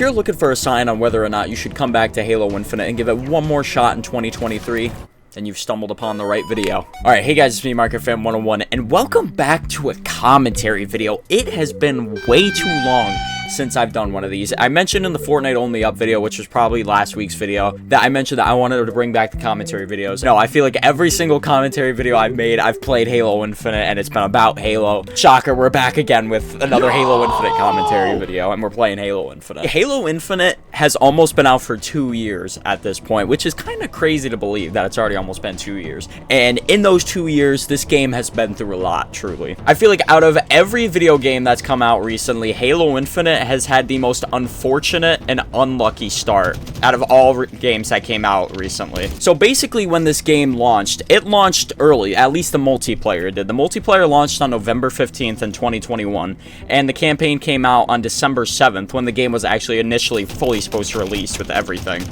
If you're looking for a sign on whether or not you should come back to Halo Infinite and give it one more shot in 2023, then you've stumbled upon the right video. Alright, hey guys, it's me, MarketFan101, and welcome back to a commentary video. It has been way too long since I've done one of these. I mentioned in the Fortnite Only Up video, which was probably last week's video, that I mentioned that I wanted to bring back the commentary videos. No, I feel like every single commentary video I've made, I've played Halo Infinite, and it's been about Halo. Shocker, we're back again with another Halo Infinite commentary video, and we're playing Halo Infinite. Halo Infinite has almost been out for 2 years at this point, which is kind of crazy to believe that it's already almost been 2 years. And in those 2 years, this game has been through a lot, truly. I feel like out of every video game that's come out recently, Halo Infinite has had the most unfortunate and unlucky start out of all games that came out recently. So basically, when this game launched, it launched early, at least the multiplayer did. The multiplayer launched on November 15th in 2021, and the campaign came out on December 7th, when the game was actually initially fully supposed to release with everything.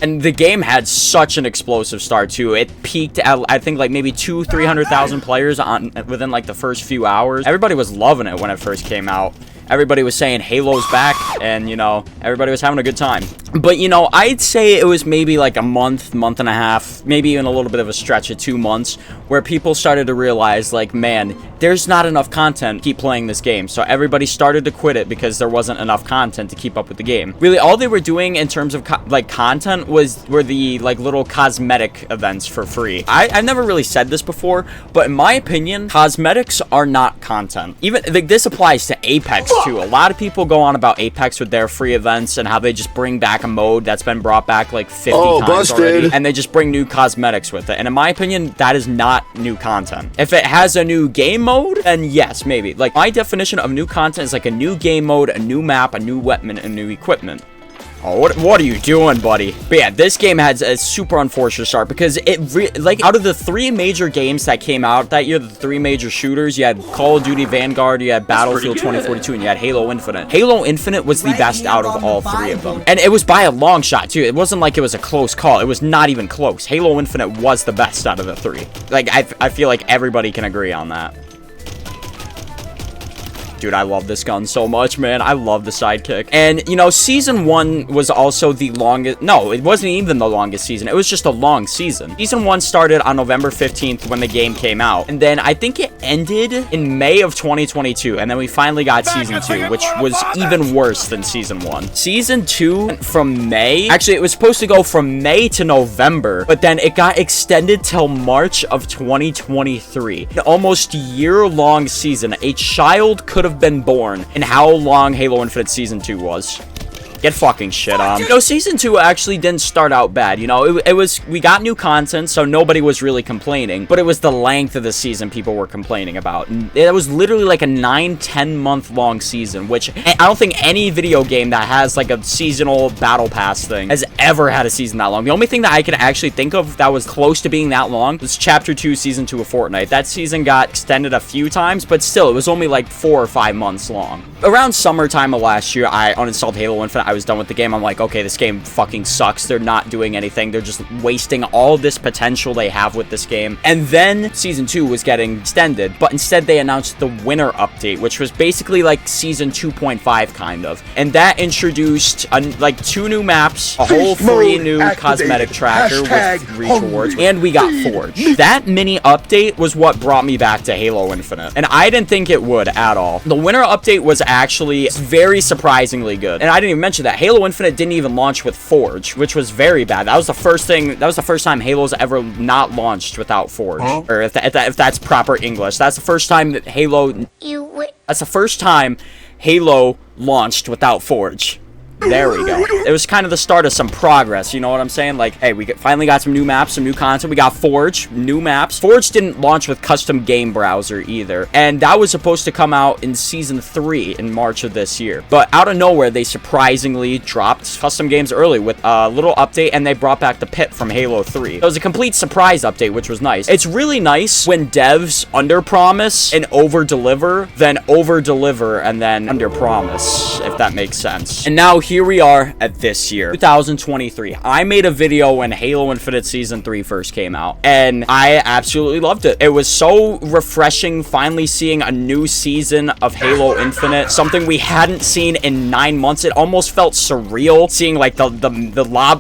And the game had such an explosive start too. It peaked at, I think, like maybe 300,000 players within like the first few hours. Everybody was loving it when it first came out. Everybody was saying Halo's back, and, you know, everybody was having a good time. But, you know, I'd say it was maybe like a month and a half, maybe even a little bit of a stretch of 2 months, where people started to realize, like, man, there's not enough content to keep playing this game. So everybody started to quit it because there wasn't enough content to keep up with the game. Really, all they were doing in terms of, content were the, like, little cosmetic events for free. I've never really said this before, but in my opinion, cosmetics are not content. Even, like, this applies to Apex too. A lot of people go on about Apex with their free events and how they just bring back a mode that's been brought back like 50 times already, and they just bring new cosmetics with it. And in my opinion, that is not new content. If it has a new game mode, then yes, maybe. Like, my definition of new content is like a new game mode, a new map, a new weapon, and new equipment. Oh, what are you doing, buddy? But yeah, this game had a super unfortunate start because like, out of the 3 major games that came out that year, the 3 major shooters, you had Call of Duty Vanguard, you had Battlefield 2042, and you had Halo Infinite. Halo Infinite was the best out of all 3 of them. And it was by a long shot, too. It wasn't like it was a close call. It was not even close. Halo Infinite was the best out of the 3. Like, I feel like everybody can agree on that. Dude, I love this gun so much, man. I love the sidekick. And, you know, Season 1 was also the longest... No, it wasn't even the longest season. It was just a long season. Season 1 started on November 15th when the game came out. And then I think it ended in May of 2022. And then we finally got Season 2, which was even worse than Season 1. Season 2 went from May... Actually, it was supposed to go from May to November, but then it got extended till March of 2023. An almost year-long season. A child could have been born in how long Halo Infinite Season 2 was. Get fucking shit on. You know, Season 2 actually didn't start out bad. You know, it was, we got new content, so nobody was really complaining. But it was the length of the season people were complaining about. And it was literally like a 9-10 month long season, which I don't think any video game that has like a seasonal battle pass thing has ever had a season that long. The only thing that I can actually think of that was close to being that long was Chapter 2, Season 2 of Fortnite. That season got extended a few times, but still, it was only like 4 or 5 months long. Around summertime of last year, I uninstalled Halo Infinite. I was done with the game. I'm like, okay, this game fucking sucks. They're not doing anything. They're just wasting all this potential they have with this game. And then Season 2 was getting extended, but instead they announced the Winter Update, which was basically like Season 2.5 kind of. And that introduced like 2 new maps, a whole free new cosmetic tracker with reach rewards, and we got Forge. That mini update was what brought me back to Halo Infinite, and I didn't think it would at all. The Winter Update was actually very surprisingly good, and I didn't even mention that Halo Infinite didn't even launch with Forge, which was very bad. That was the first thing, that was the first time Halo's ever not launched without Forge. Or if that's proper English. That's the first time that that's the first time Halo launched without Forge. There we go. It was kind of the start of some progress, you know what I'm saying? Like, hey, we finally got some new maps, some new content. We got Forge, new maps. Forge didn't launch with custom game browser either, and that was supposed to come out in Season 3 in March of this year. But out of nowhere, they surprisingly dropped custom games early with a little update, and they brought back the pit from Halo 3. It was a complete surprise update, which was nice. It's really nice when devs under-promise and over-deliver, then over-deliver and then under-promise, if that makes sense. And now here we are at this year, 2023. I made a video when Halo Infinite Season 3 first came out, and I absolutely loved it. It was so refreshing finally seeing a new season of Halo Infinite, something we hadn't seen in 9 months. It almost felt surreal seeing like the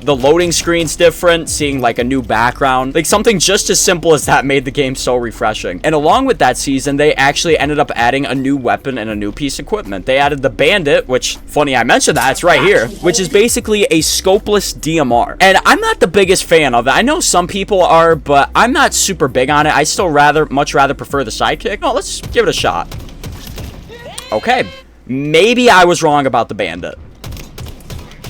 loading screens different, seeing like a new background. Like something just as simple as that made the game so refreshing. And along with that season, they actually ended up adding a new weapon and a new piece of equipment. They added the Bandit, which, funny I mentioned that, it's right here, which is basically a scopeless DMR. And I'm not the biggest fan of it. I know some people are, but I'm not super big on it. I still much rather prefer the Sidekick. No, let's give it a shot. Okay, maybe I was wrong about the Bandit.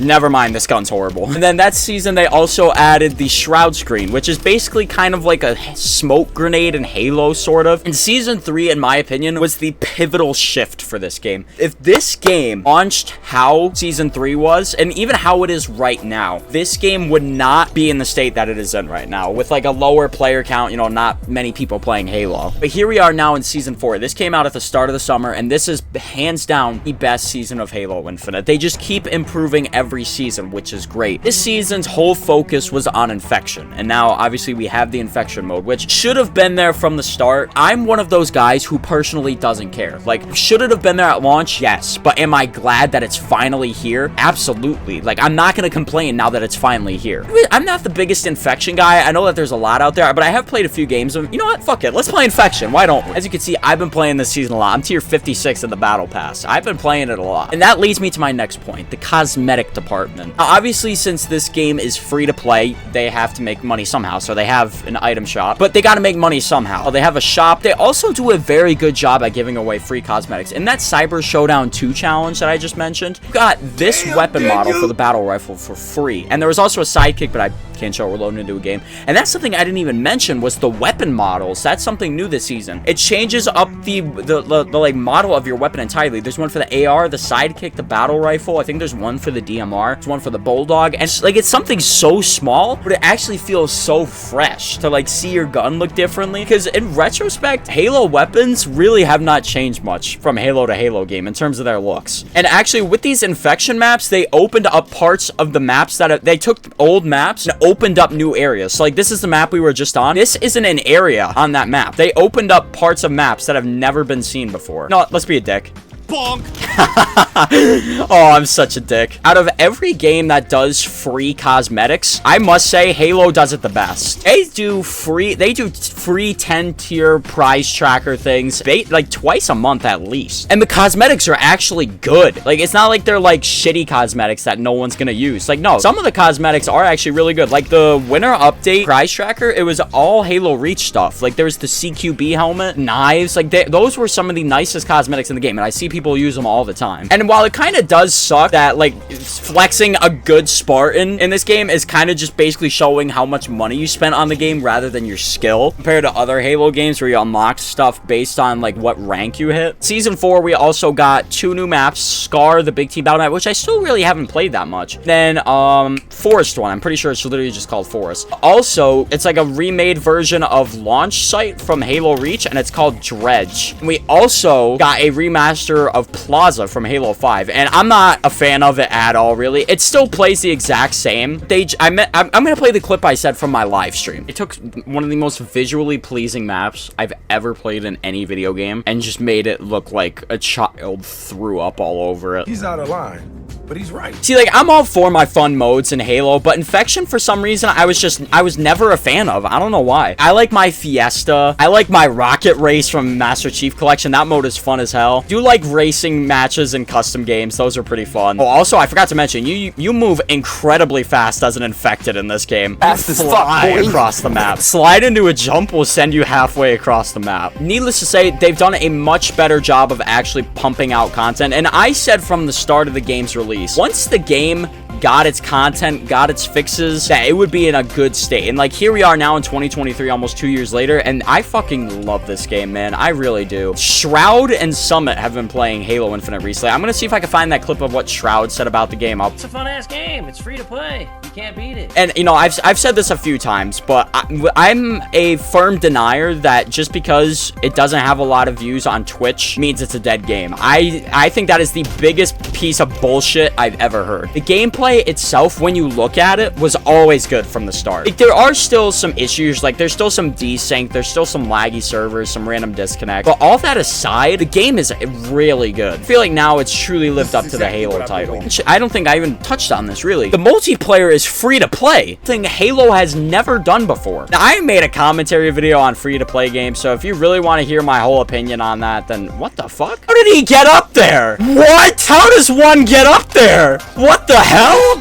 Never mind, this gun's horrible. And then that season, they also added the Shroud Screen, which is basically kind of like a smoke grenade in Halo, sort of. And Season 3, in my opinion, was the pivotal shift for this game. If this game launched how Season 3 was, and even how it is right now, this game would not be in the state that it is in right now, with like a lower player count, you know, not many people playing Halo. But here we are now in Season 4. This came out at the start of the summer, and this is hands down the best season of Halo Infinite. They just keep improving every season, which is great. This season's whole focus was on infection, and now obviously we have the infection mode, which should have been there from the start. I'm one of those guys who personally doesn't care. Like, should it have been there at launch? Yes. But am I glad that it's finally here? Absolutely. Like, I'm not gonna complain now that it's finally here. I'm not the biggest infection guy. I know that there's a lot out there, but I have played a few games of, you know what, fuck it, let's play infection. Why don't we? As you can see, I've been playing this season a lot. I'm tier 56 in the battle pass. I've been playing it a lot, and that leads me to my next point, the cosmetic department. Now, obviously, since this game is free to play, they have to make money somehow. So they have an item shop, but they got to make money somehow. They have a shop. They also do a very good job at giving away free cosmetics. In that Cyber Showdown 2 challenge that I just mentioned, you got this weapon model for the battle rifle for free. And there was also a sidekick, but I can't show it. We're loading into a game. And that's something I didn't even mention, was the weapon models. That's something new this season. It changes up the like model of your weapon entirely. There's one for the AR, the sidekick, the battle rifle. I think there's one for the DMR. There's one for the Bulldog. And like, it's something so small, but it actually feels so fresh to like see your gun look differently. Because in retrospect, Halo weapons really have not changed much from Halo to Halo game in terms of their looks. And actually, with these infection maps, they opened up parts of the maps that they took old maps and opened up new areas. So like, this is the map we were just on. This isn't an area on that map. They opened up parts of maps that have never been seen before. No, let's be a dick. Bonk. Oh, I'm such a dick. Out of every game that does free cosmetics, I must say Halo does it the best. They do free 10 tier prize tracker things, like twice a month at least. And the cosmetics are actually good. Like, it's not like they're like shitty cosmetics that no one's gonna use. Like, no, some of the cosmetics are actually really good. Like the winter update prize tracker, it was all Halo Reach stuff. Like, there's the CQB helmet, knives, like those were some of the nicest cosmetics in the game, and I see people use them all the time. And while it kind of does suck that like flexing a good Spartan in this game is kind of just basically showing how much money you spent on the game rather than your skill, compared to other Halo games where you unlock stuff based on like what rank you hit. Season 4, we also got 2 new maps, Scar, the big team battle map, which I still really haven't played that much. Then Forest one, I'm pretty sure it's literally just called Forest. Also, it's like a remade version of Launch Site from Halo Reach, and it's called Dredge. And we also got a remaster of Plaza from Halo 5, and I'm not a fan of it at all, really. It still plays the exact same. I'm gonna play the clip I said from my live stream. It took one of the most visually pleasing maps I've ever played in any video game and just made it look like a child threw up all over it. He's out of line, but he's right. See, like, I'm all for my fun modes in Halo, but Infection, for some reason, I was never a fan of. I don't know why. I like my Fiesta. I like my Rocket Race from Master Chief Collection. That mode is fun as hell. Do like racing matches and custom games. Those are pretty fun. Oh, also, I forgot to mention, you move incredibly fast as an Infected in this game. Fast as fuck, boy. Across the map. Slide into a jump will send you halfway across the map. Needless to say, they've done a much better job of actually pumping out content, and I said from the start of the game's release, once the game got its content, got its fixes, that it would be in a good state. And like, here we are now in 2023, almost 2 years later, and I fucking love this game, man. I really do. Shroud and Summit have been playing Halo Infinite recently. I'm gonna see if I can find that clip of what Shroud said about the game. It's a fun-ass game. It's free to play. You can't beat it. And, you know, I've said this a few times, but I'm a firm denier that just because it doesn't have a lot of views on Twitch means it's a dead game. I think that is the biggest piece of bullshit I've ever heard. The gameplay itself, when you look at it, was always good from the start. Like, there are still some issues, like there's still some desync, there's still some laggy servers, some random disconnect, but all that aside, the game is really good. I feel like now it's truly lived up to the Halo title. I don't think I even touched on this, really. The multiplayer is free to play, thing Halo has never done before. Now, I made a commentary video on free to play games, so if you really want to hear my whole opinion on that, then what the fuck? How did he get up there? What? How does one get up there? What the hell?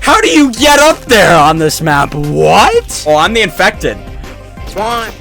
How do you get up there on this map? What? Oh, I'm the infected. 1.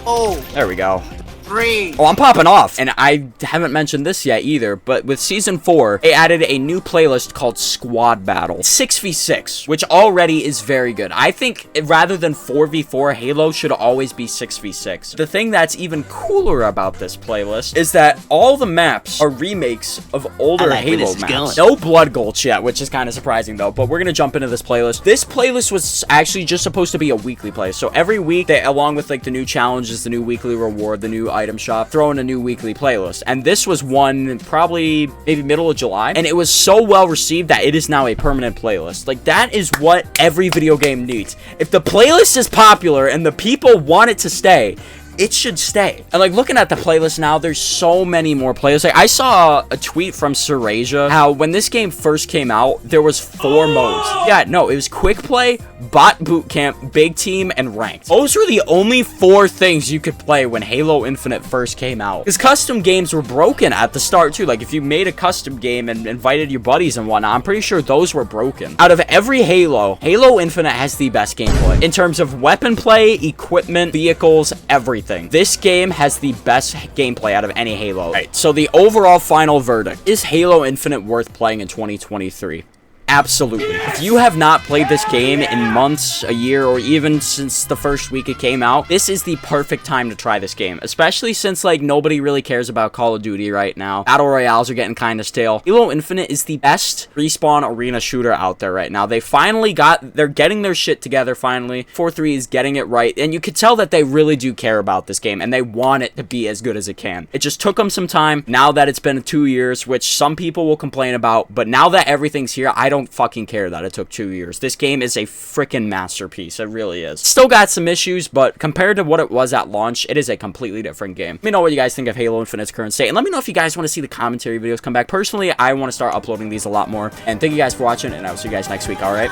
Oh, There we go. 3. Oh, I'm popping off. And I haven't mentioned this yet either, but with Season 4, they added a new playlist called Squad Battle. 6v6, which already is very good. I think rather than 4v4, Halo should always be 6v6. The thing that's even cooler about this playlist is that all the maps are remakes of older Halo maps. No Blood Gulch yet, which is kind of surprising though, but we're going to jump into this playlist. This playlist was actually just supposed to be a weekly play. So every week, they, along with like the new challenges, the new weekly reward, the new item shop, throw in a new weekly playlist. And this was one probably maybe middle of July, and it was so well received that it is now a permanent playlist. Like, that is what every video game needs. If the playlist is popular and the people want it to stay, it should stay. And like, looking at the playlist now, there's so many more playlists. Like, I saw a tweet from Serasia how when this game first came out, there was 4 modes. Yeah, no, it was quick play, bot boot camp, big team, and ranked. Those were the only 4 things you could play when Halo Infinite first came out. Because custom games were broken at the start too. Like, if you made a custom game and invited your buddies and whatnot, I'm pretty sure those were broken. Out of every Halo, Halo Infinite has the best gameplay in terms of weapon play, equipment, vehicles, everything. This game has the best gameplay out of any Halo. Right, so the overall final verdict: is Halo Infinite worth playing in 2023? Absolutely. If you have not played this game in months, a year, or even since the first week it came out, this is the perfect time to try this game, especially since like nobody really cares about Call of Duty right now. Battle Royales are getting kind of stale. Halo Infinite is the best respawn arena shooter out there right now. They're getting their shit together finally. 4.3 is getting it right, and you could tell that they really do care about this game and they want it to be as good as it can. It just took them some time. Now that it's been 2 years, which some people will complain about, but now that everything's here, I don't fucking care that it took 2 years. This game is a freaking masterpiece. It really is. Still got some issues, but compared to what it was at launch, it is a completely different game. Let me know what you guys think of Halo Infinite's current state, and let me know if you guys want to see the commentary videos come back. Personally, I want to start uploading these a lot more, and thank you guys for watching, and I will see you guys next week, alright?